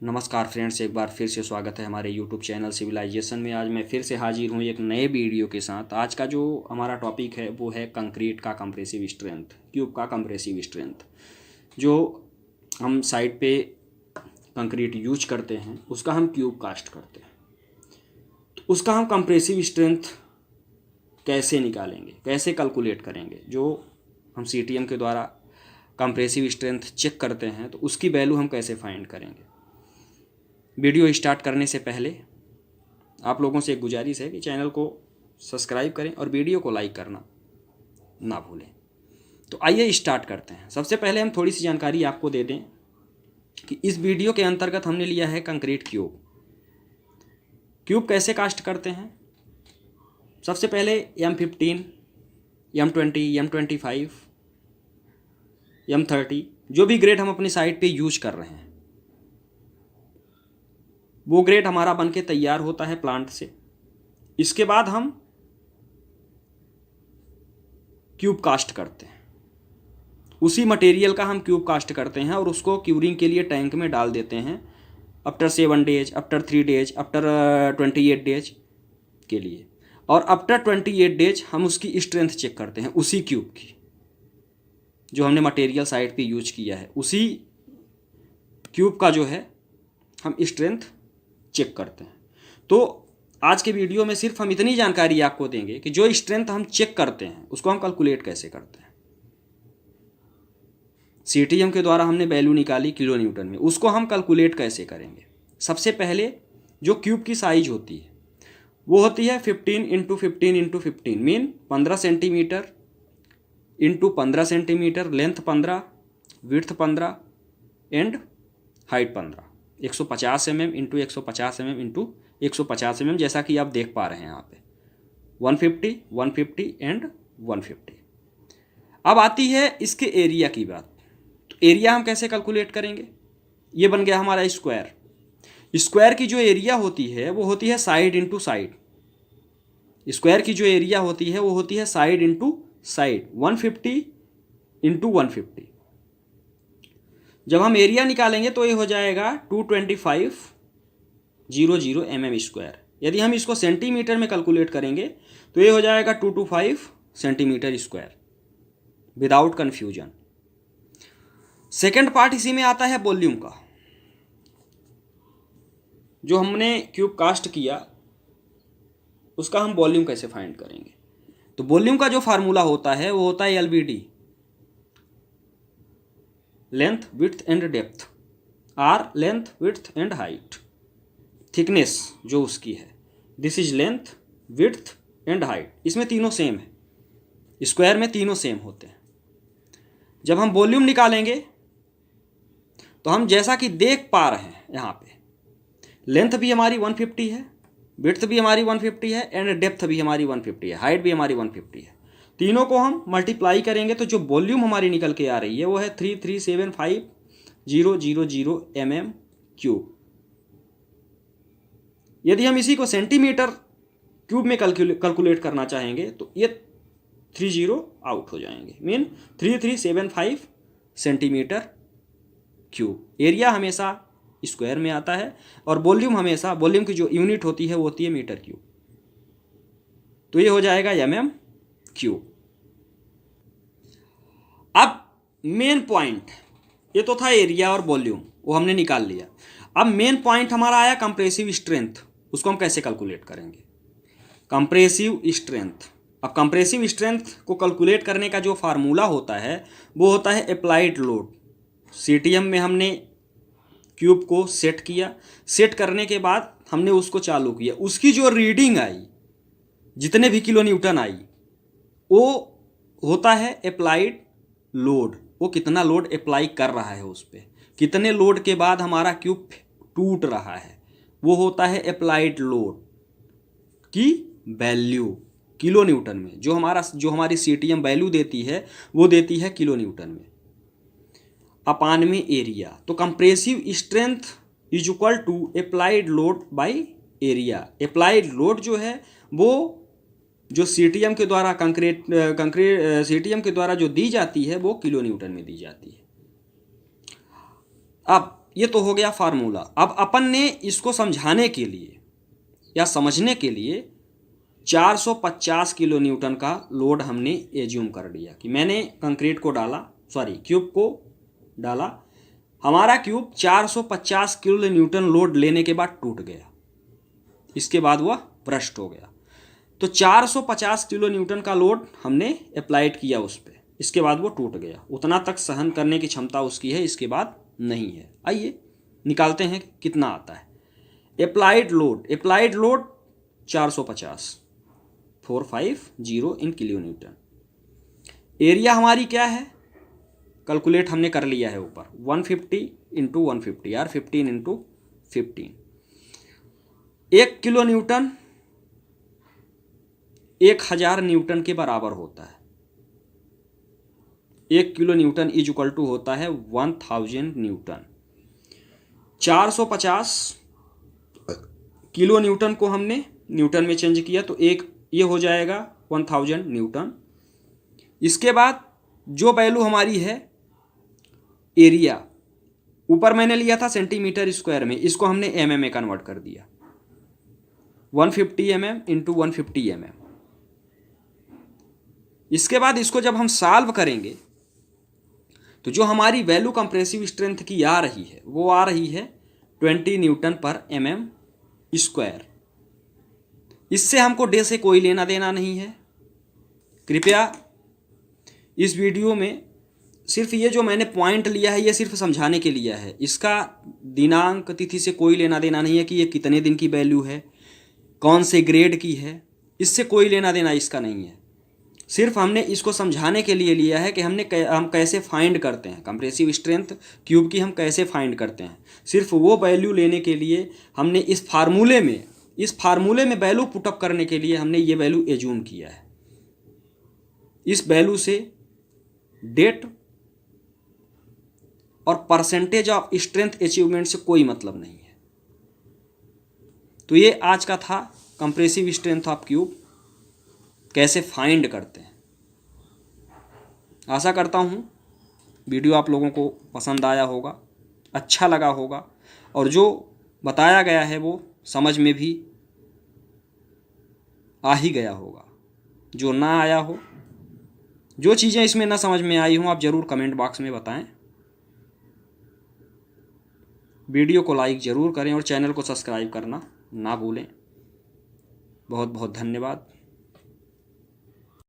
नमस्कार फ्रेंड्स, एक बार फिर से स्वागत है हमारे यूट्यूब चैनल सिविलाइजेशन में। आज मैं फिर से हाजिर हूँ एक नए वीडियो के साथ। आज का जो हमारा टॉपिक है वो है कंक्रीट का कंप्रेसिव स्ट्रेंथ, क्यूब का कंप्रेसिव स्ट्रेंथ। जो हम साइड पे कंक्रीट यूज करते हैं उसका हम क्यूब कास्ट करते हैं, तो उसका हम कंप्रेसिव स्ट्रेंथ कैसे निकालेंगे, कैसे कैलकुलेट करेंगे। जो हम सीटीएम के द्वारा कंप्रेसिव स्ट्रेंथ चेक करते हैं तो उसकी वैल्यू हम कैसे फाइंड करेंगे। वीडियो स्टार्ट करने से पहले आप लोगों से एक गुजारिश है कि चैनल को सब्सक्राइब करें और वीडियो को लाइक करना ना भूलें। तो आइए स्टार्ट करते हैं। सबसे पहले हम थोड़ी सी जानकारी आपको दे दें कि इस वीडियो के अंतर्गत हमने लिया है कंक्रीट क्यूब। क्यूब कैसे कास्ट करते हैं। सबसे पहले M15, M20, M25, M30 जो भी ग्रेड हम अपनी साइट पे यूज कर रहे हैं वो ग्रेड हमारा बन के तैयार होता है प्लांट से। इसके बाद हम क्यूब कास्ट करते हैं, उसी मटेरियल का हम क्यूब कास्ट करते हैं और उसको क्यूरिंग के लिए टैंक में डाल देते हैं after 7 days, after 3 days, after 28 days के लिए। और आफ्टर 28 डेज हम उसकी स्ट्रेंथ चेक करते हैं, उसी क्यूब की जो हमने मटेरियल साइड पे यूज किया है, उसी क्यूब का जो है हम स्ट्रेंथ चेक करते हैं। तो आज के वीडियो में सिर्फ हम इतनी जानकारी आपको देंगे कि जो स्ट्रेंथ हम चेक करते हैं उसको हम कैलकुलेट कैसे करते हैं। सीटीएम के द्वारा हमने वैल्यू निकाली किलो न्यूटन में, उसको हम कैलकुलेट कैसे करेंगे। सबसे पहले जो क्यूब की साइज होती है वो होती है 15x15x15 mean 15 centimetre into 15 centimetre, length 15, width 15 and height 15। 150 mm into 150 mm into 150 mm, जैसा कि आप देख पा रहे हैं यहाँ पे 150, 150 एंड 150। अब आती है इसके एरिया की बात। तो एरिया हम कैसे कैलकुलेट करेंगे। ये बन गया हमारा स्क्वायर। स्क्वायर की जो एरिया होती है वो होती है साइड इंटू साइड। स्क्वायर की जो एरिया होती है वो होती है साइड इंटू साइड, 150 इंटू 150। जब हम एरिया निकालेंगे तो ये हो जाएगा 22500 mm स्क्वायर। यदि हम इसको सेंटीमीटर में कैलकुलेट करेंगे तो ये हो जाएगा 225 centimetre square without confusion. Second part इसी में आता है वॉल्यूम का। जो हमने क्यूब कास्ट किया उसका हम वॉल्यूम कैसे फाइंड करेंगे। तो वॉल्यूम का जो फार्मूला होता है वो होता है LBD, length width and depth, or length width and height, thickness जो उसकी है, this is length width and height. इसमें तीनों सेम है, स्क्वायर में तीनों सेम होते हैं। जब हम वॉल्यूम निकालेंगे तो हम जैसा कि देख पा रहे हैं यहाँ पे लेंथ भी हमारी 150 है, विड्थ भी हमारी 150 है एंड डेप्थ भी हमारी 150 है, हाइट भी हमारी 150 है। तीनों को हम मल्टीप्लाई करेंगे तो जो वॉल्यूम हमारी निकल के आ रही है वो है 3375000 mm क्यूब। यदि हम इसी को सेंटीमीटर क्यूब में कैलकुलेट करना चाहेंगे तो ये 30 आउट हो जाएंगे, मीन 3375 सेंटीमीटर क्यूब। एरिया हमेशा स्क्वायर में आता है और वॉल्यूम हमेशा, वॉल्यूम की जो यूनिट होती है वो होती है मीटर क्यूब। तो ये हो जाएगा mm क्यूब। अब मेन पॉइंट, ये तो था एरिया और वॉल्यूम, वो हमने निकाल लिया। अब मेन पॉइंट हमारा आया कंप्रेसिव स्ट्रेंथ। उसको हम कैसे कैलकुलेट करेंगे, कंप्रेसिव स्ट्रेंथ। अब कंप्रेसिव स्ट्रेंथ को कैलकुलेट करने का जो फार्मूला होता है वो होता है अप्लाइड लोड। सीटीएम में हमने क्यूब को सेट किया, सेट करने के बाद हमने उसको चालू किया, उसकी जो रीडिंग आई, जितने भी किलो न्यूटन आई, वो होता है अप्लाइड लोड। वो कितना लोड अप्लाई कर रहा है उस पर, कितने लोड के बाद हमारा क्यूब टूट रहा है, वो होता है अप्लाइड लोड की वैल्यू किलो न्यूटन में। जो हमारी सीटीएम वैल्यू देती है वो देती है किलो न्यूटन में अपान में एरिया। तो compressive strength is equal to applied load by area. Applied load जो है वो जो सीटीएम के द्वारा सीटीएम के द्वारा जो दी जाती है वो किलो न्यूटन में दी जाती है। अब ये तो हो गया फार्मूला। अब अपन ने इसको समझाने के लिए या समझने के लिए 450 किलो न्यूटन का लोड हमने एज्यूम कर लिया कि मैंने कंक्रीट को डाला, क्यूब को डाला, हमारा क्यूब 450 किलो न्यूटन लोड लेने के बाद टूट गया, इसके बाद वह भ्रष्ट हो गया। तो 450 किलो न्यूटन का लोड हमने अप्लाइड किया उस पर, इसके बाद वो टूट गया। उतना तक सहन करने की क्षमता उसकी है, इसके बाद नहीं है। आइए निकालते हैं कितना आता है। Applied load 450, 450 in kilo Newton. Area हमारी क्या है, कैलकुलेट हमने कर लिया है ऊपर, 150 इंटू 150 यार, 15 इंटू 15। 1 किलो न्यूटन 1000 न्यूटन के बराबर होता है। 1 kilo newton is equal to होता है 1000 न्यूटन। 450 किलो न्यूटन को हमने न्यूटन में चेंज किया तो एक ये हो जाएगा 1000 न्यूटन। इसके बाद जो वैल्यू हमारी है एरिया, ऊपर मैंने लिया था सेंटीमीटर स्क्वायर में, इसको हमने mm में कन्वर्ट कर दिया, 150 mm इंटू 150 mm। इसके बाद इसको जब हम सॉल्व करेंगे तो जो हमारी वैल्यू कंप्रेसिव स्ट्रेंथ की आ रही है वो आ रही है 20 न्यूटन पर mm स्क्वायर। इससे हमको डे से कोई लेना देना नहीं है। कृपया इस वीडियो में सिर्फ ये जो मैंने पॉइंट लिया है ये सिर्फ समझाने के लिए है, इसका दिनांक तिथि से कोई लेना देना नहीं है कि ये कितने दिन की वैल्यू है, कौन से ग्रेड की है, इससे कोई लेना देना इसका नहीं है। सिर्फ हमने इसको समझाने के लिए लिया है कि हम कैसे फाइंड करते हैं कंप्रेसिव स्ट्रेंथ क्यूब की, हम कैसे फाइंड करते हैं। सिर्फ वो वैल्यू लेने के लिए हमने इस फार्मूले में वैल्यू पुटअप करने के लिए हमने ये वैल्यू एज्यूम किया है। इस वैल्यू से डेट और परसेंटेज ऑफ स्ट्रेंथ अचीवमेंट से कोई मतलब नहीं है। तो ये आज का था कंप्रेसिव स्ट्रेंथ ऑफ क्यूब कैसे फाइंड करते हैं। आशा करता हूँ वीडियो आप लोगों को पसंद आया होगा, अच्छा लगा होगा, और जो बताया गया है वो समझ में भी आ ही गया होगा। जो ना आया हो, जो चीज़ें इसमें ना समझ में आई हों, आप ज़रूर कमेंट बॉक्स में बताएं। वीडियो को लाइक ज़रूर करें और चैनल को सब्सक्राइब करना ना भूलें। बहुत बहुत धन्यवाद।